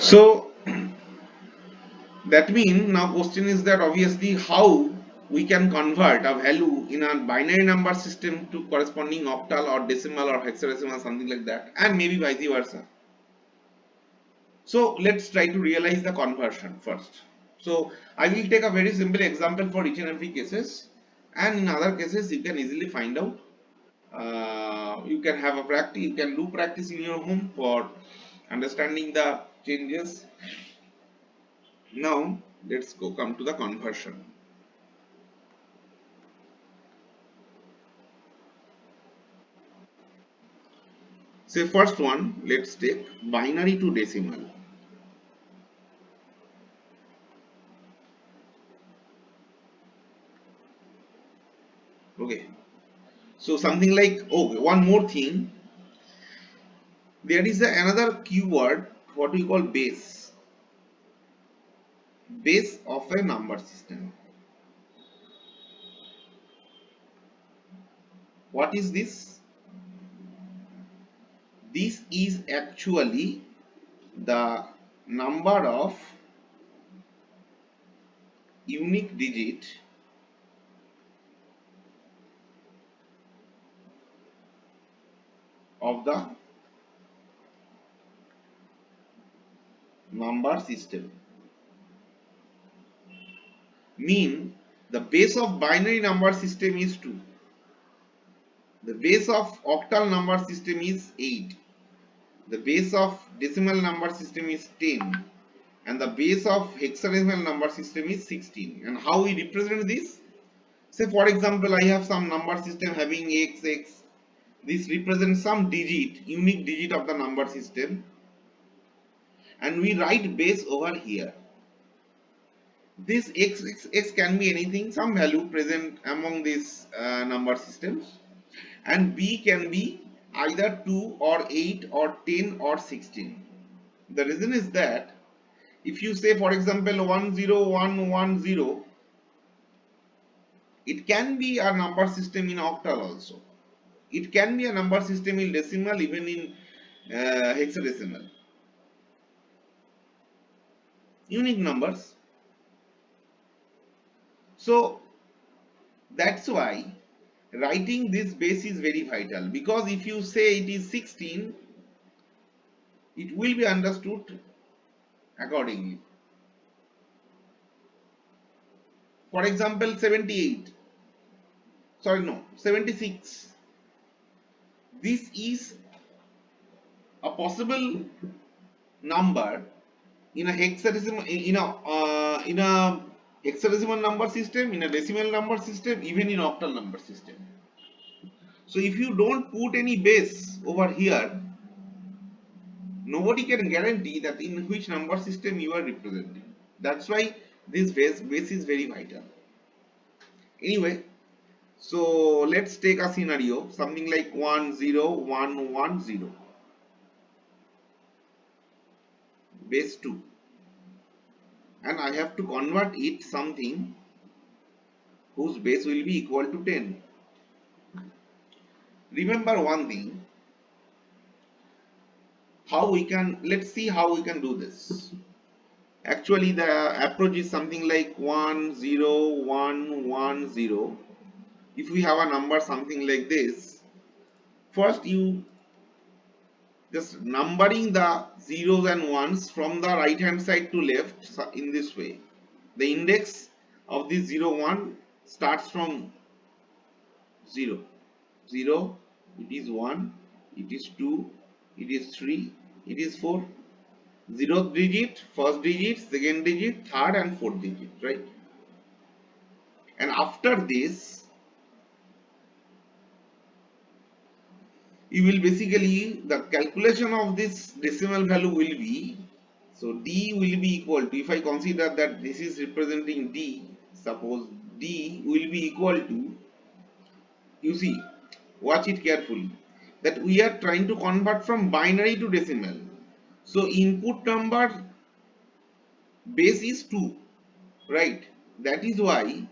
So that means now question is that obviously how we can convert a value in a binary number system to corresponding octal or decimal or hexadecimal, something like that, and maybe vice versa. So let's try to realize the conversion first. So I will take a very simple example for each and every cases, and in other cases you can easily find out. You can have a practice, you can do practice in your home for understanding the changes. Now let's go come to the conversion. Say first one, let's take binary to decimal. Okay. So something like, okay, one more thing. There is another keyword, what we call base. Base of a number system. What is this? This is actually the number of unique digit of the number system. Mean the base of binary number system is 2. The base of octal number system is 8. The base of decimal number system is 10. And the base of hexadecimal number system is 16. And how we represent this? Say for example, I have some number system having x. This represents some digit, unique digit of the number system, and we write base over here. This x can be anything, some value present among these number systems, and b can be either 2 or 8 or 10 or 16. The reason is that if you say for example 10110, it can be a number system in octal also. It can be a number system in decimal, even in hexadecimal. Unique numbers. So that's why writing this base is very vital, because if you say it is 16, it will be understood accordingly. For example, 78. Sorry, no, 76. This is a possible number in a hexadecimal, in a hexadecimal number system, in a decimal number system, even in octal number system. So if you don't put any base over here, nobody can guarantee that in which number system you are representing. That's why this base is very vital. Anyway, so let's take a scenario, something like 10110, base 2, and I have to convert it something whose base will be equal to 10. Remember one thing, let's see how we can do this. Actually the approach is something like 10110. If we have a number something like this, first you just numbering the zeros and ones from the right hand side to left in this way. The index of this 0 1 starts from 0. 0, it is 1, it is 2, it is 3, it is 4. 0th digit, first digit, second digit, third and fourth digit, right? And after this, you will basically, the calculation of this decimal value will be, so d will be equal to, if I consider that this is representing d, suppose d will be equal to, you see, watch it carefully, that we are trying to convert from binary to decimal. So input number base is 2, right? That is why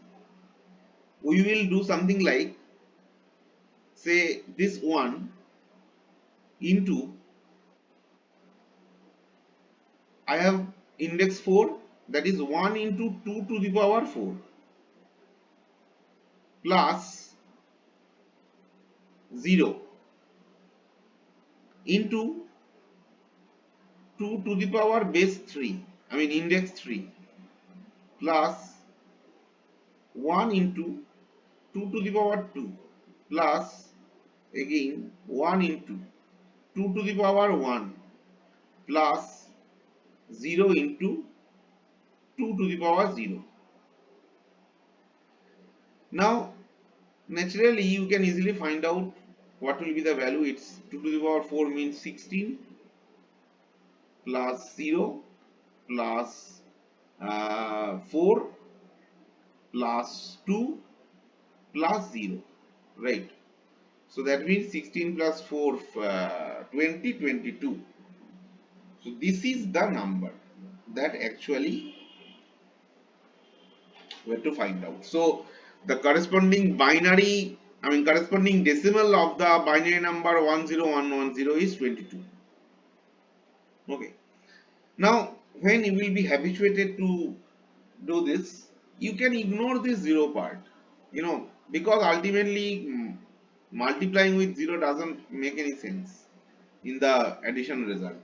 we will do something like, say this 1 into, I have index 4, that is 1 into 2 to the power 4 plus 0 into 2 to the power base 3, I mean index 3, plus 1 into 2 to the power 2 plus again 1 into 2 to the power 1 plus 0 into 2 to the power 0. Now naturally you can easily find out what will be the value. It's 2 to the power 4 means 16 plus 0 plus 4 plus 2 plus 0, right? So that means 16 plus 4 20, 22. So this is the number that actually we have to find out. So the corresponding binary, I mean corresponding decimal of the binary number 10110 is 22. Okay. Now when you will be habituated to do this, you can ignore this 0 part, because ultimately multiplying with 0 doesn't make any sense in the addition result.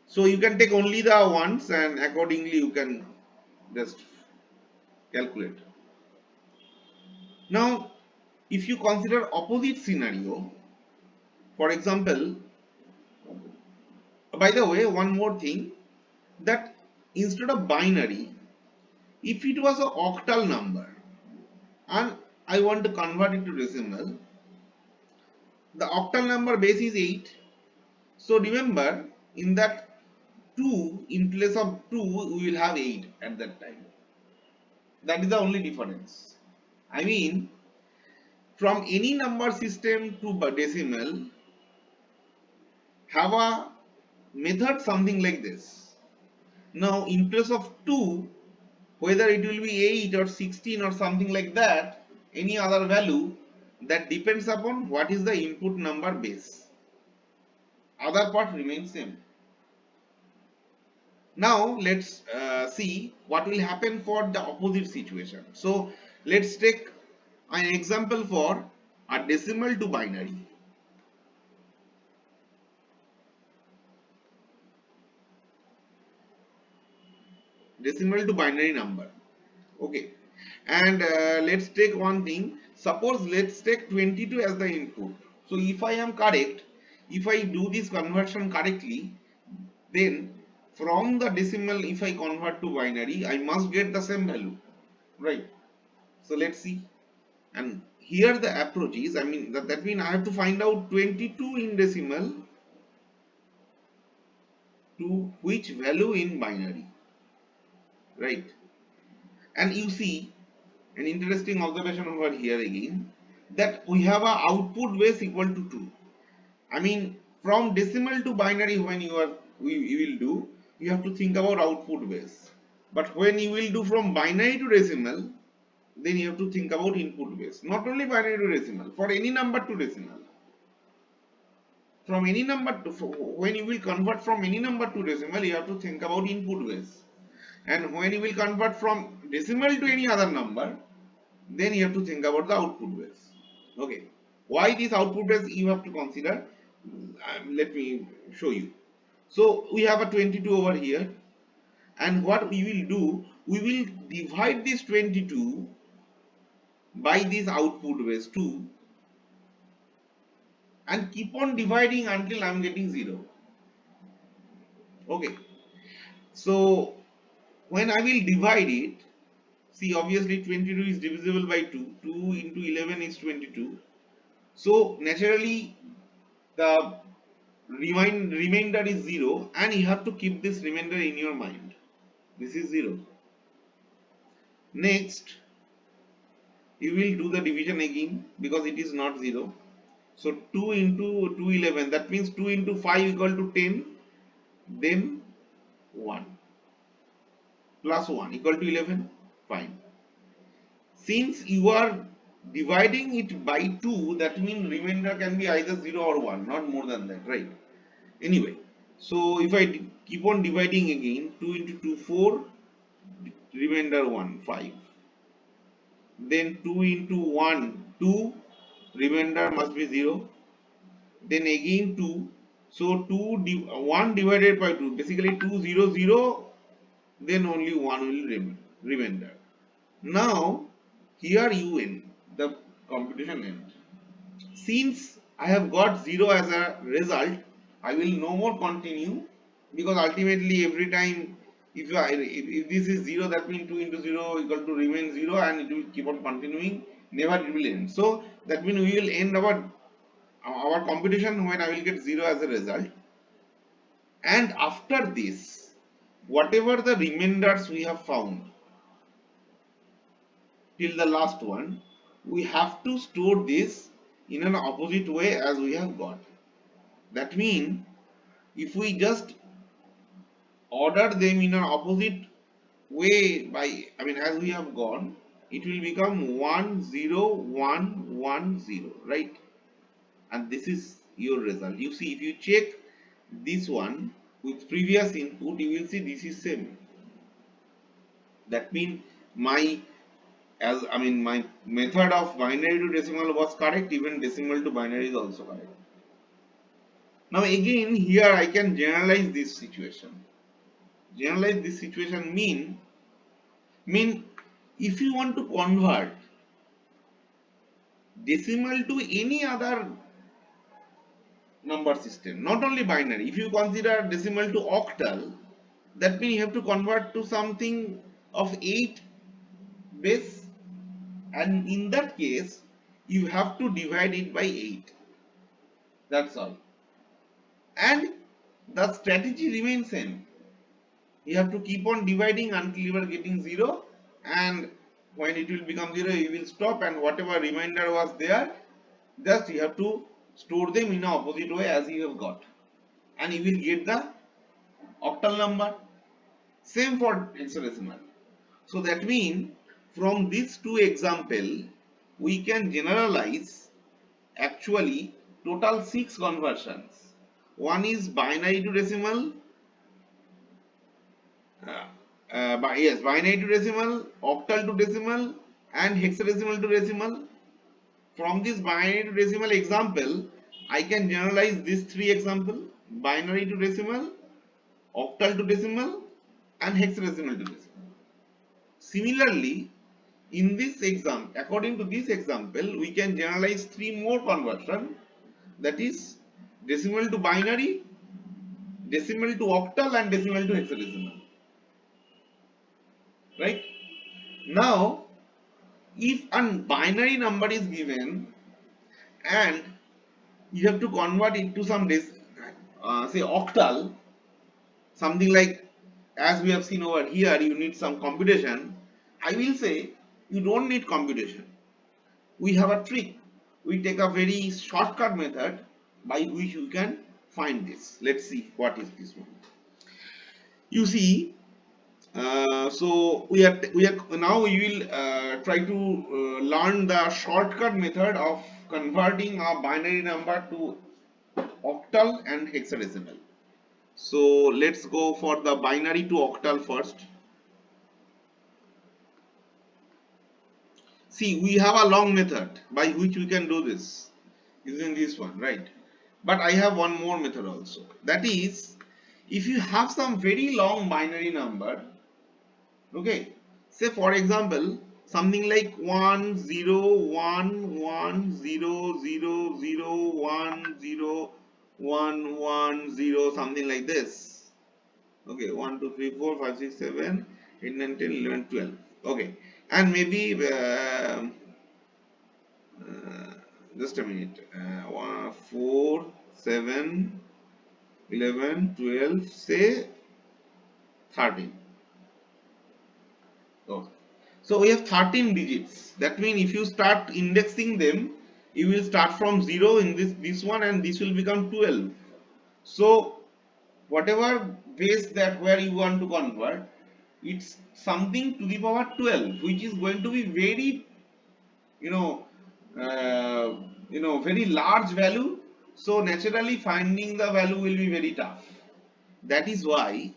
So you can take only the ones and accordingly you can just calculate. Now if you consider opposite scenario, for example, by the way, one more thing, that instead of binary, if it was an octal number and I want to convert it to decimal, the octal number base is 8. So remember, in that 2, in place of 2 we will have 8 at that time. That is the only difference. I mean, from any number system to decimal, have a method something like this. Now in place of 2, whether it will be 8 or 16 or something like that, any other value, that depends upon what is the input number base. Other part remains same. Now let's see what will happen for the opposite situation. So let's take an example for a decimal to binary. Decimal to binary number. Okay. And let's take one thing. Suppose let's take 22 as the input. So if I am correct, if I do this conversion correctly, then from the decimal, if I convert to binary, I must get the same value, right? So let's see. And here the approach is, I mean that means I have to find out 22 in decimal to which value in binary, right? And you see an interesting observation over here again, that we have a output base equal to 2. I mean from decimal to binary, when you will do, you have to think about output base. But when you will do from binary to decimal, then you have to think about input base. Not only binary to decimal, for any number to decimal. From any number to, when you will convert from any number to decimal, you have to think about input base. And when you will convert from decimal to any other number, then you have to think about the output base. Okay. Why this output base you have to consider? Let me show you. So we have a 22 over here, and what we will do, we will divide this 22 by this output base 2 and keep on dividing until I am getting 0. Okay. So when I will divide it, see obviously 22 is divisible by 2. 2 into 11 is 22. So naturally the remainder is 0, and you have to keep this remainder in your mind. This is 0. Next you will do the division again because it is not 0. So 2 into 2 11, that means 2 into 5 equal to 10, then 1 plus 1 equal to 11. Fine. Since you are dividing it by 2, that means remainder can be either 0 or 1, not more than that, right? Anyway, So if I keep on dividing again, 2 into 2 4, remainder 1 5, then 2 into 1 2, remainder must be 0, then again 2, so 1 divided by 2, basically 2 0 0, then only 1 will remainder. Now here you end, the computation end. Since I have got 0 as a result, I will no more continue, because ultimately every time if this is 0, that means 2 into 0 equal to remain 0, and it will keep on continuing, never it will end. So that means we will end our computation when I will get 0 as a result, and after this whatever the remainders we have found till the last one, we have to store this in an opposite way as we have got. That means if we just order them in an opposite way, by as we have gone, it will become 1 0 1 1 0, right? And this is your result. You see, if you check this one with previous input, you will see this is same. That means my my method of binary to decimal was correct, even decimal to binary is also correct. Now again here I can generalize this situation. Generalize this situation mean if you want to convert decimal to any other number system, not only binary, if you consider decimal to octal, that means you have to convert to something of 8 base, and in that case you have to divide it by 8. That's all. And the strategy remains same. You have to keep on dividing until you are getting 0, and when it will become 0 you will stop, and whatever remainder was there, just you have to store them in a opposite way as you have got, and you will get the octal number. Same for hexadecimal. So that means from these two examples we can generalize actually total 6 conversions. One is binary to decimal, binary to decimal, octal to decimal, and hexadecimal to decimal. From this binary to decimal example, I can generalize these 3 examples: binary to decimal, octal to decimal, and hexadecimal to decimal. Similarly, in this example, according to this example, we can generalize 3 more conversion, that is decimal to binary, decimal to octal, and decimal to hexadecimal. Right? Now, if a binary number is given and you have to convert it to some say octal, something like as we have seen over here, you need some computation. I will say you don't need computation. We have a trick. We take a very shortcut method by which you can find this. Let's see what is this one. You see, so we are now we will try to learn the shortcut method of converting a binary number to octal and hexadecimal. So let's go for the binary to octal first. See, we have a long method by which we can do this using this one, right? But I have one more method also. That is, if you have some very long binary number, okay, say for example something like 1 0 1 1 0 0 0 1 0 1 1 0, something like this. Okay, 1 2 3 4 5 6 7 8 9 10 11 12. Okay, and maybe just a minute, 4 7 11 12, say 13. Okay. So we have 13 digits. That means if you start indexing them, you will start from 0 in this one, and this will become 12. So whatever base that where you want to convert, it's something to the power 12, which is going to be very you know very large value. So naturally finding the value will be very tough. That is why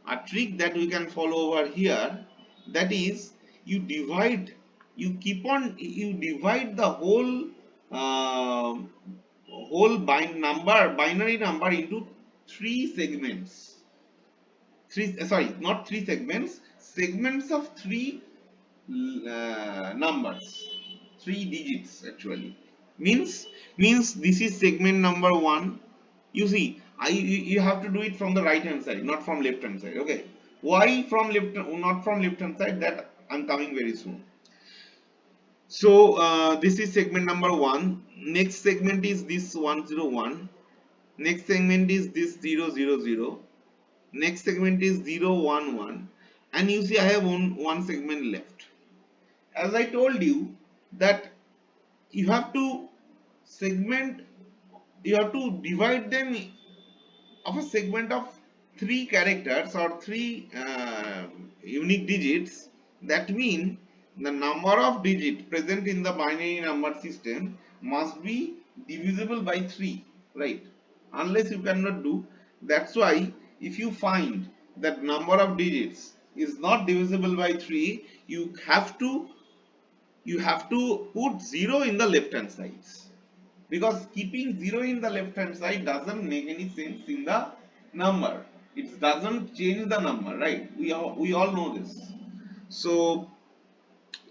a trick that we can follow over here, that is, you divide, you divide the uh, whole binary number into three segments. Sorry, not three segments, segments of three numbers, three digits actually. Means this is segment number one. You see, you have to do it from the right hand side, not from left hand side. Okay, why from left, not from left hand side, that I'm coming very soon. So this is segment number one. Next segment is this 101. Next segment is this 000. Next segment is 011, and you see I have one segment left. As I told you that you have to segment, you have to divide them of a segment of three characters or three unique digits. That means the number of digits present in the binary number system must be divisible by 3, right? Unless you cannot do. That's why if you find that number of digits is not divisible by 3, you have to put 0 in the left hand side, because keeping 0 in the left hand side doesn't make any sense in the number. It doesn't change the number, right? We all know this. So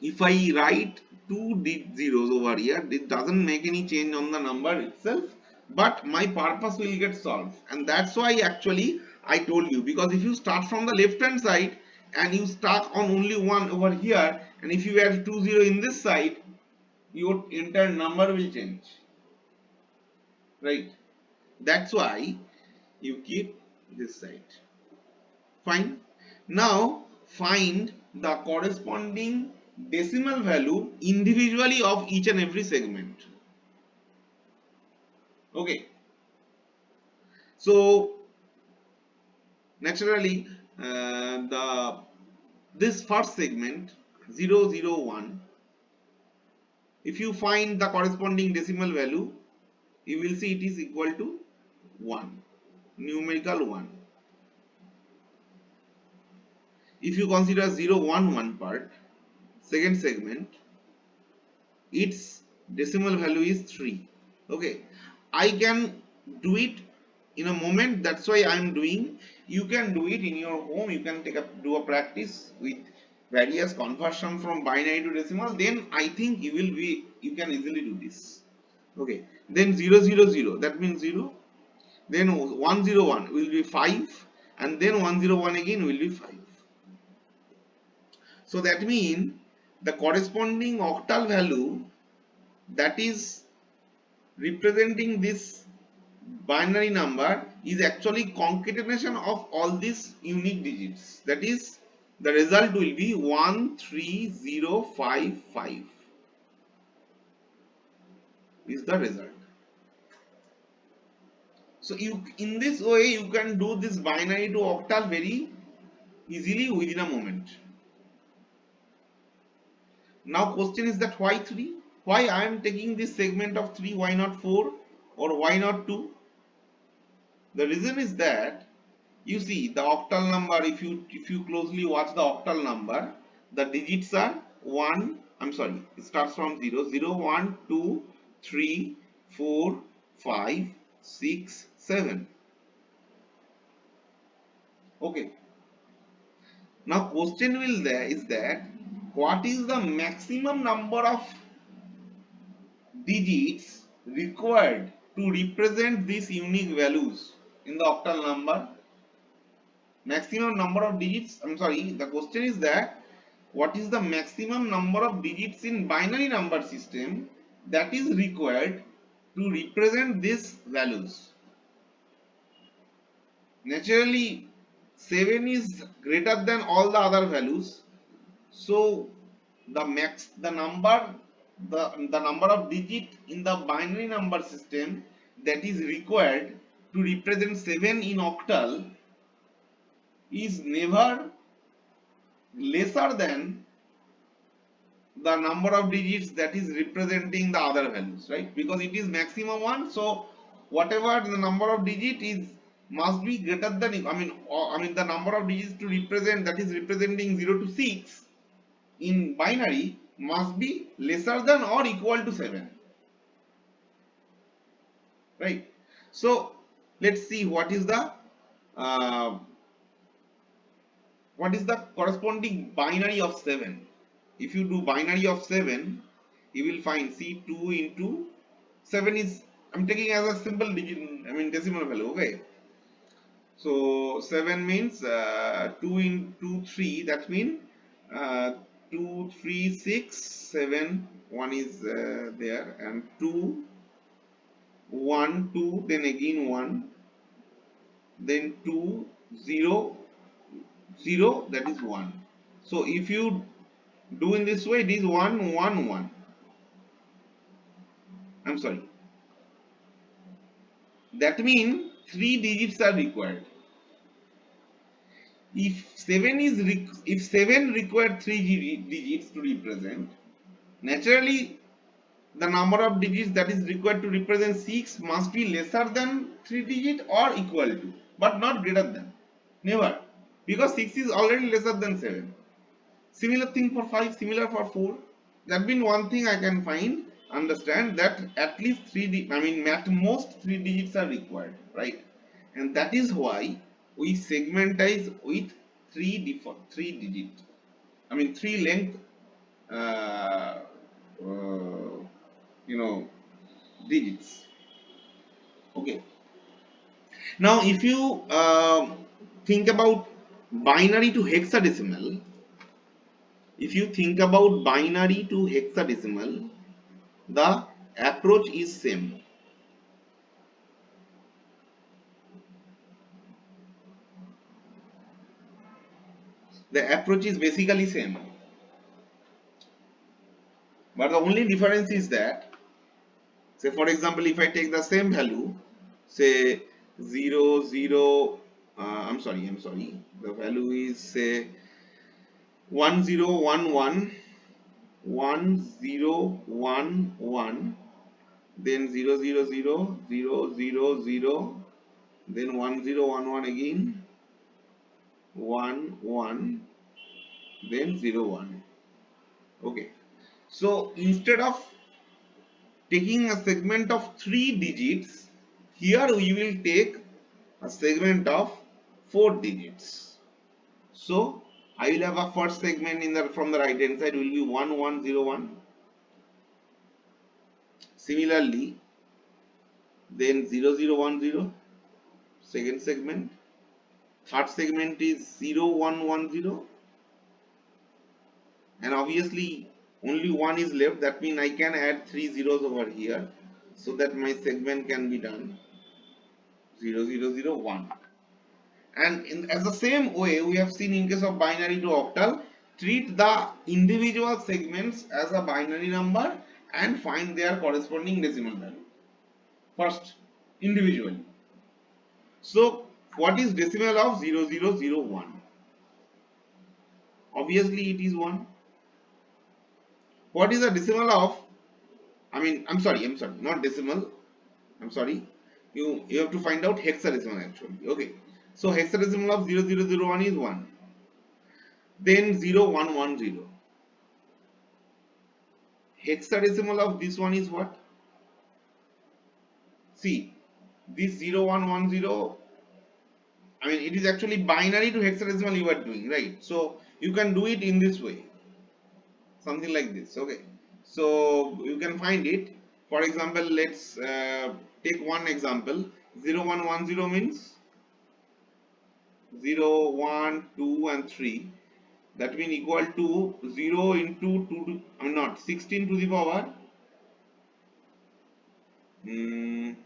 if I write two zeros over here, it doesn't make any change on the number itself, but my purpose will get solved. And that's why actually I told you, because if you start from the left hand side and you start on only one over here, and if you add 20 in this side, your entire number will change, right? That's why you keep this side. Fine. Now find the corresponding decimal value individually of each and every segment. Okay. So naturally, the this first segment 001, if you find the corresponding decimal value, you will see it is equal to 1, numerical 1. If you consider 011 part, second segment, its decimal value is 3. Okay, I can do it in a moment. That's why I am doing. You can do it in your home. You can do a practice with various conversion from binary to decimal. Then I think you can easily do this. Okay, then 000, that means 0. Then 101 will be 5, and then 101 again will be 5. So that means the corresponding octal value that is representing this binary number is actually concatenation of all these unique digits. That is, the result will be 13055 is the result. So you, in this way, you can do this binary to octal very easily within a moment. Now question is that why 3? Why I am taking this segment of 3? Why not 4? Or why not 2? The reason is that, you see, the octal number, if you closely watch the octal number, the digits are 1, I'm sorry, it starts from 0, 0, 1, 2, 3, 4, 5, 6, 7. Okay. Now question is that what is the maximum number of digits required to represent these unique values in the octal number? Maximum number of digits, I'm sorry, the question is that what is the maximum number of digits in binary number system that is required to represent these values? Naturally 7 is greater than all the other values, so the number of digit in the binary number system that is required to represent 7 in octal is never lesser than the number of digits that is representing the other values, right? Because it is maximum one, so whatever the number of digit is must be greater than, I mean the number of digits to represent, that is representing 0 to 6 in binary, must be lesser than or equal to 7, right? So let's see uh, what is the corresponding binary of 7. If you do binary of 7, you will find, see, 2 into 7 is, I'm taking as a simple digit, I mean decimal value, okay? So 7 means 2 into 3, that means 2, 3, 6, 7, 1 is there, and 2, 1, 2, then again 1, then 2, 0, 0, that is 1. So if you do in this way, it is 1, 1, 1. I'm sorry. That means 3 digits are required. If 7 required 3 digits to represent, naturally the number of digits that is required to represent 6 must be lesser than 3 digit or equal to, but not greater than. Never. Because 6 is already lesser than 7. Similar thing for 5, similar for 4. That means one thing I can find, understand that at least 3, I mean at most 3 digits are required, right? And that is why we segmentize with 3 digit, I mean 3 length, uh, uh, you know, digits. Okay. Now, if you think about binary to hexadecimal, if you think about binary to hexadecimal, the approach is same. The approach is basically same, but the only difference is that, say for example, if I take the same value, say 0, 0, I'm sorry, the value is say 1, 0, 1, 1, 1, 0, 1, 1, then 0, 0, 0, 0, 0, 0, then 1, 0, 1, 1 again, 1, 1, then 0, 1. Okay. So instead of taking a segment of 3 digits, here we will take a segment of 4 digits. So I will have a first segment in the from the right hand side will be 1, 1, 0, 1. Similarly, then 0, 0, 1, 0, second segment. Third segment is 0, 1, 1, 0, and obviously only one is left. That means I can add 3 zeros over here so that my segment can be done 0, 0, 0, 1. And as the same way we have seen in case of binary to octal, treat the individual segments as a binary number and find their corresponding decimal value first individually. So what is decimal of 0, 0, 0, 1? Obviously it is 1. What is the decimal of, I'm sorry, not decimal, I'm sorry, you have to find out hexadecimal actually. Okay, so hexadecimal of 0, 0, 0, 1 is 1. Then 0, 1, 1, 0. Hexadecimal of this one is what? See, this 0, 1, 1, 0, I mean it is actually binary to hexadecimal you are doing, right? So you can do it in this way, something like this. Okay, so you can find it. For example, let's take one example. 0, 1, 1, 0 means 0, 1, 2 and 3. That means equal to 0 into 2 to, I mean not 16 to the power mm,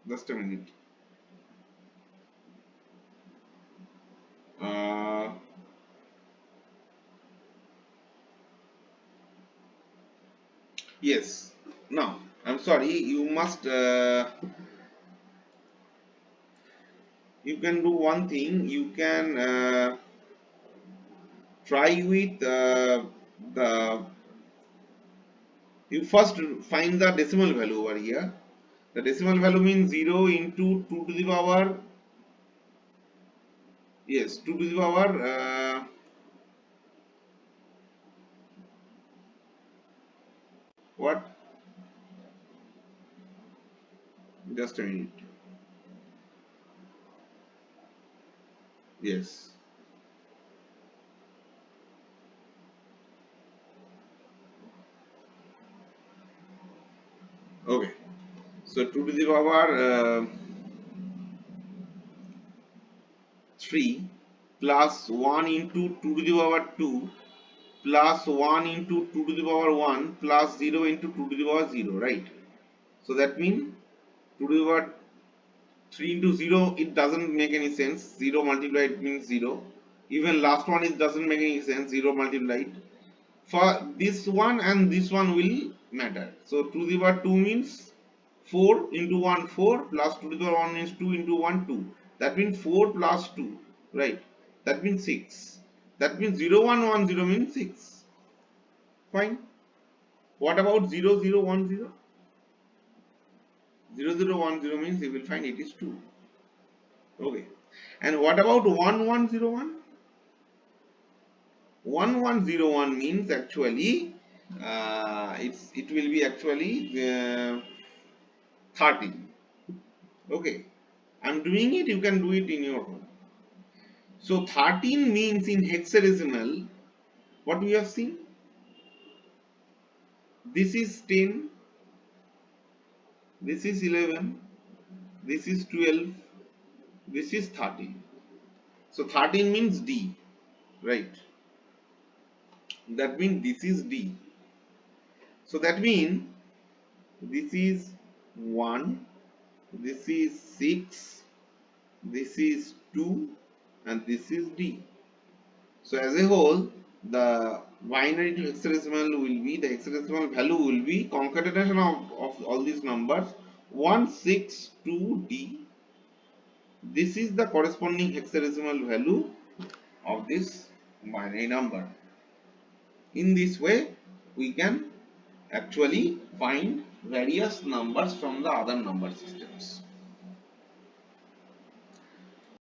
just a minute, uh, yes, now I'm sorry, you must you can do one thing, you can try with the, you first find the decimal value over here, The decimal value means 0 into 2 to the power, yes, 2 to the power, what? Just a minute. Yes. Okay. So 2 to the power 3 plus 1 into 2 to the power 2 plus 1 into 2 to the power 1 plus 0 into 2 to the power 0, right? So that means 2 to the power 3 into 0, it doesn't make any sense. 0 multiplied means 0. Even last one, it doesn't make any sense. 0 multiplied. For this one and this one will matter. So 2 to the power 2 means 4 into 1 4 plus 2 to the power 1 means 2 into 1 2. That means 4 plus 2, right? That means 6. That means 0 1 1 0 means 6. Fine. What about 0 0 1 0? 0 0 1 0 means you will find it is 2. Okay. And what about 1 1 0 1? 1 1 0 1 means actually it will be actually 13. Okay. I'm doing it, you can do it in your home. So 13 means in hexadecimal, what we have seen? This is 10, this is 11, this is 12, this is 13. So 13 means D, right? That means this is D. So that means this is 1, this is 6, this is 2, and this is D. So as a whole, the binary to hexadecimal will be, the hexadecimal value will be concatenation of all these numbers 162D. This is the corresponding hexadecimal value of this binary number. In this way, we can actually find various numbers from the other number systems.